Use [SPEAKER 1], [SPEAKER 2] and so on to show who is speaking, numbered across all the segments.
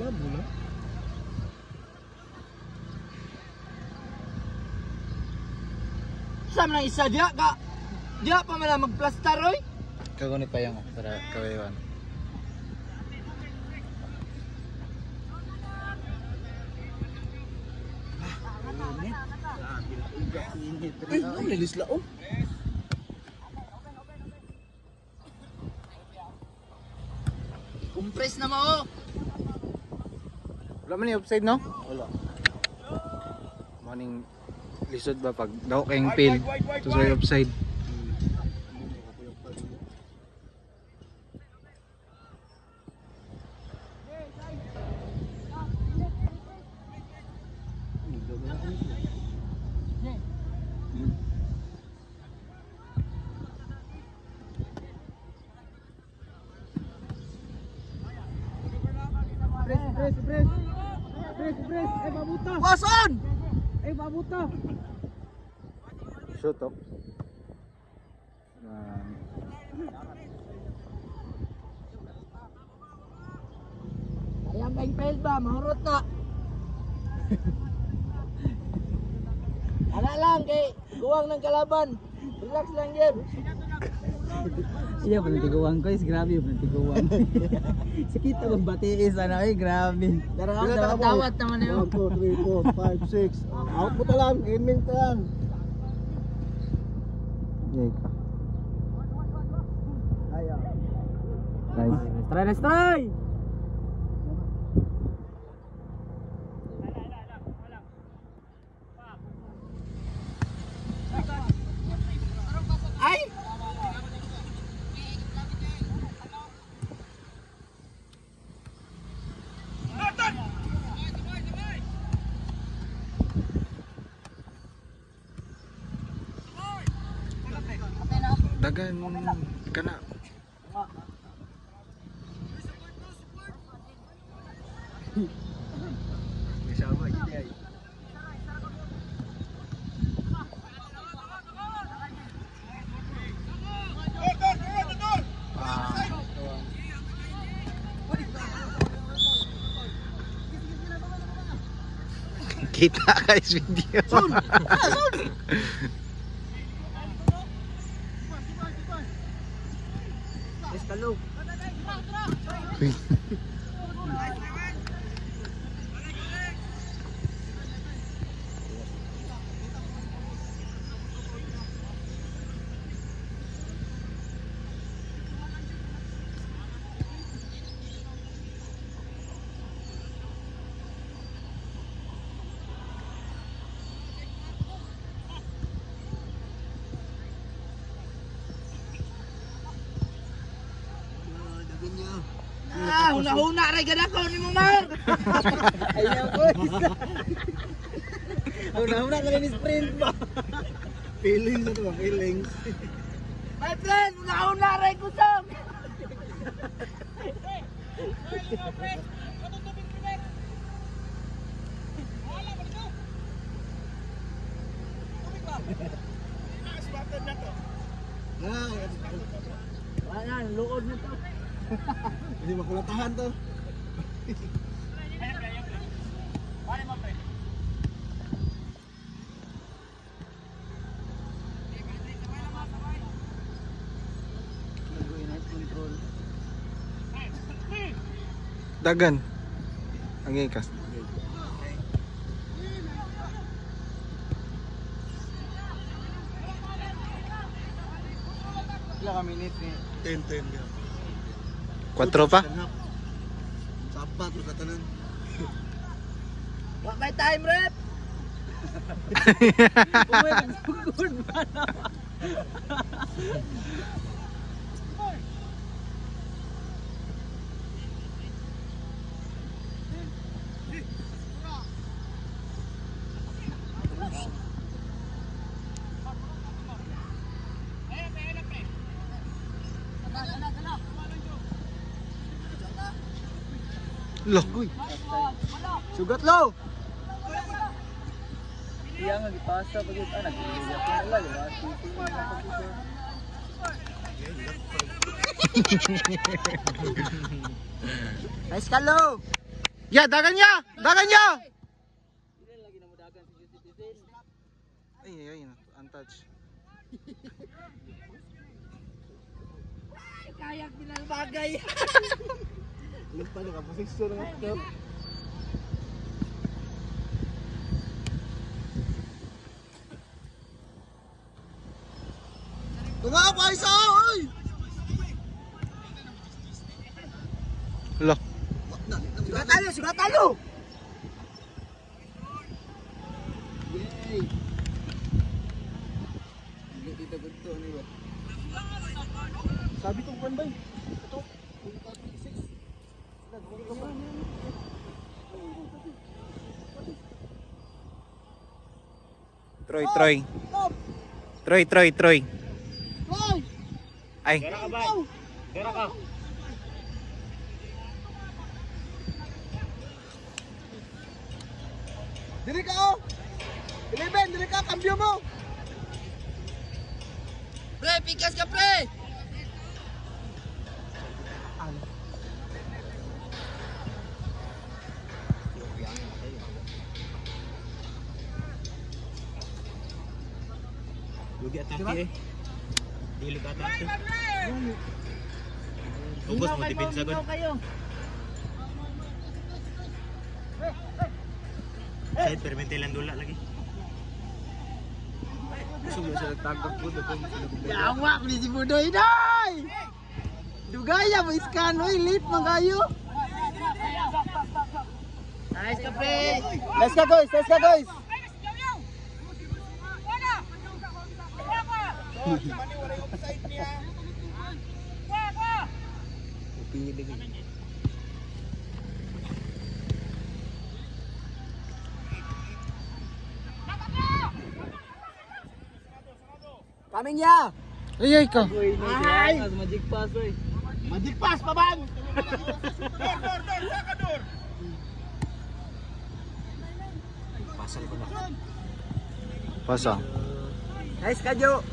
[SPEAKER 1] Labo na.
[SPEAKER 2] Sama na isa dia ka. Dia pa man magplastar oy.
[SPEAKER 3] Kaguni pa yang para kawayan.
[SPEAKER 1] Ang lilis laon.
[SPEAKER 2] Compress na mo.
[SPEAKER 3] Wala man ni offside no?
[SPEAKER 1] Wala.
[SPEAKER 3] Morning lisod ba pag daw kayong field to sa offside.
[SPEAKER 1] Press. Babuta.
[SPEAKER 2] Wason.
[SPEAKER 1] Babuta.
[SPEAKER 3] Shoot up.
[SPEAKER 2] Ayang kayong fail ba? Mahurot na. Ala lang kay guwang ng kalaban. Relax lang yan.
[SPEAKER 1] Iya pala tiguan ko is grabe pala tiguan. Sakit ang batiis ana ay grabe.
[SPEAKER 2] Dawat naman yun.
[SPEAKER 1] 1 2 3 4 5 6. Out mo talang, aiming talang.
[SPEAKER 3] Yay ka.
[SPEAKER 1] Ayo.
[SPEAKER 3] Nice.
[SPEAKER 1] Let's try.
[SPEAKER 2] Ay!
[SPEAKER 3] Dagan kana. Sama gini ay. Kita guys video.
[SPEAKER 2] Sun! Eskalo. Huna-huna ray gada ko ni mo Mar.
[SPEAKER 1] Ayaw ko. Una ka ni sprint ba? Feelings ito ba? Feelings.
[SPEAKER 2] My friend, huna-huna ray ko sam. Wala, luod na to.
[SPEAKER 1] Hindi makulatahan to.
[SPEAKER 3] Dagan. Ang ikas.
[SPEAKER 1] Ilang ka minute ni? 10 yan.
[SPEAKER 3] 4 pa?
[SPEAKER 1] Sapat mo sa tanan.
[SPEAKER 2] Wa may time rep.
[SPEAKER 1] Uy, ang sugod ba na?
[SPEAKER 3] Loh.
[SPEAKER 2] Sugat lo.
[SPEAKER 1] Iya nga gipasa pag ito anak. Wala diba?
[SPEAKER 2] Nice kalo.
[SPEAKER 3] Ya, dagan niya! Dagan niya!
[SPEAKER 1] Lagi na mo dagan si citizen.
[SPEAKER 3] Ay, untouched.
[SPEAKER 2] Kayak bilang bagay. Lupa na kaposisyon ng ito. Tunga pa isa, oy!
[SPEAKER 3] Hala.
[SPEAKER 2] Sugat tayo! Yay! Hindi dito gusto ano yun. Sabi kong kwan ba yun? Ito.
[SPEAKER 3] Troy.
[SPEAKER 2] Stop!
[SPEAKER 3] Troy.
[SPEAKER 2] Hoy!
[SPEAKER 3] Ay.
[SPEAKER 2] Dera ka. Diri ka oh! 11, diri ka, kambyo mo! Pre, pikas ka pre!
[SPEAKER 4] Lugi atake eh. Dili ka atake. Focus mo depensa gud. Side permentilan dula lagi.
[SPEAKER 2] Gusto mo sila tagak po doon. Yawa ko ni si Budoy day! Dugaya mo iskan, oy, late man kayo. Nice ka pre! Let's go guys! Kaming ya!
[SPEAKER 3] Ay ka.
[SPEAKER 2] Ay!
[SPEAKER 1] Magic pass oy.
[SPEAKER 2] Magic pass pa bang?
[SPEAKER 4] Pasal ko na.
[SPEAKER 3] Pasa.
[SPEAKER 2] Nice ka Jo!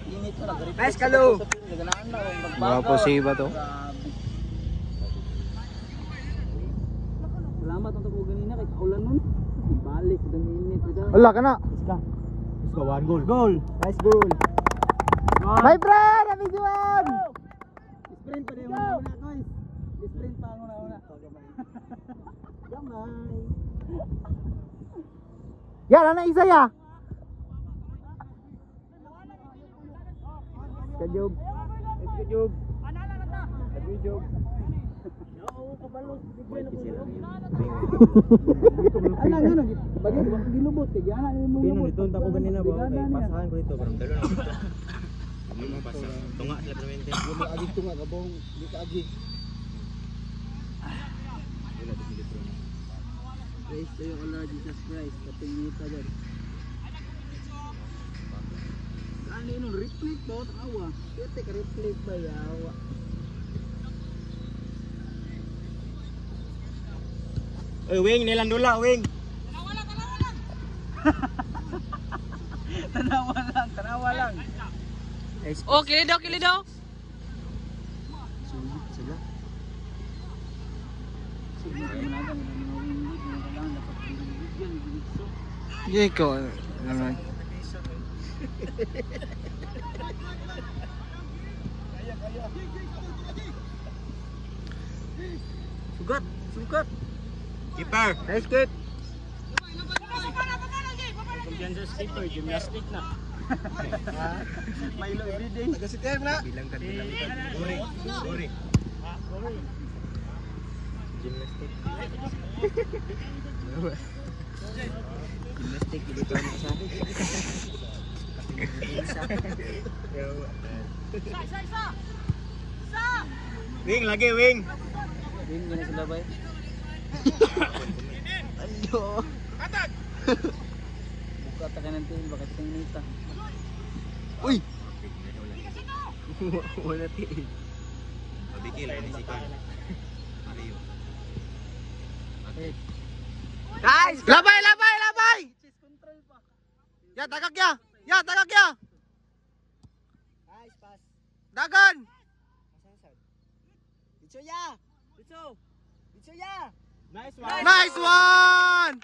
[SPEAKER 1] Init na nagreplace.
[SPEAKER 2] Nice ka, Lou.
[SPEAKER 1] Ganaan na
[SPEAKER 3] Mga posiba to.
[SPEAKER 1] Salamat ang tapo ganina kay kaulan nun. Balik ng init ito.
[SPEAKER 3] Wala ka na.
[SPEAKER 4] Let's go, one goal.
[SPEAKER 2] Goal! Nice goal!
[SPEAKER 3] My friend, abisuan.
[SPEAKER 1] Sprint pa din mo una guys. Sprint pa ako na una.
[SPEAKER 2] Gamay!
[SPEAKER 3] Yan, ana isa ya.
[SPEAKER 2] Kajob! Kajob! Kajob!
[SPEAKER 1] Ana nga nag bagi gilubot kay ana ni mo.
[SPEAKER 4] Pino dito ta ko ganina ba?
[SPEAKER 1] Bigana
[SPEAKER 4] Kay
[SPEAKER 1] niya.
[SPEAKER 4] pasahan ko dito, parang dalo na dito. Ano mo pasa? Tunga sila permente.
[SPEAKER 2] Yung mga agi tunga kabong, di ka agi.
[SPEAKER 4] Wala dito dito.
[SPEAKER 1] Praise to you, O Lord Jesus Christ. Kapingita dyan. Ano yun? Reflect ba? Awa. Kete ka reflect ba? Yawa.
[SPEAKER 4] Oy, wing nilang dula, wing.
[SPEAKER 1] Tanawa lang.
[SPEAKER 5] Oh, kili daw.
[SPEAKER 4] Sila.
[SPEAKER 3] Yay ko. Naman.
[SPEAKER 2] Sugat!
[SPEAKER 4] Keeper.
[SPEAKER 2] Nice kick!
[SPEAKER 4] Kumpiyansa sa keeper, gymnastic na.
[SPEAKER 2] Milo everyday. Taga-sitihar na!
[SPEAKER 4] Bilang ka. Guri. Gymnastic.
[SPEAKER 2] Gymnastic, hindi ko lang masabi.
[SPEAKER 4] Wing lagi, wing.
[SPEAKER 1] Din gina sila ba?
[SPEAKER 2] Ano?
[SPEAKER 1] Buka ta kanan tin baka tinita.
[SPEAKER 2] Uy! Wala tiin.
[SPEAKER 4] Pabikil ini si Kan. Mario.
[SPEAKER 2] Guys!
[SPEAKER 3] Labay! Ya, tagak ya.
[SPEAKER 2] Dagan!
[SPEAKER 1] Ditso ya! Ditso! Ditso ya!
[SPEAKER 2] Nice one!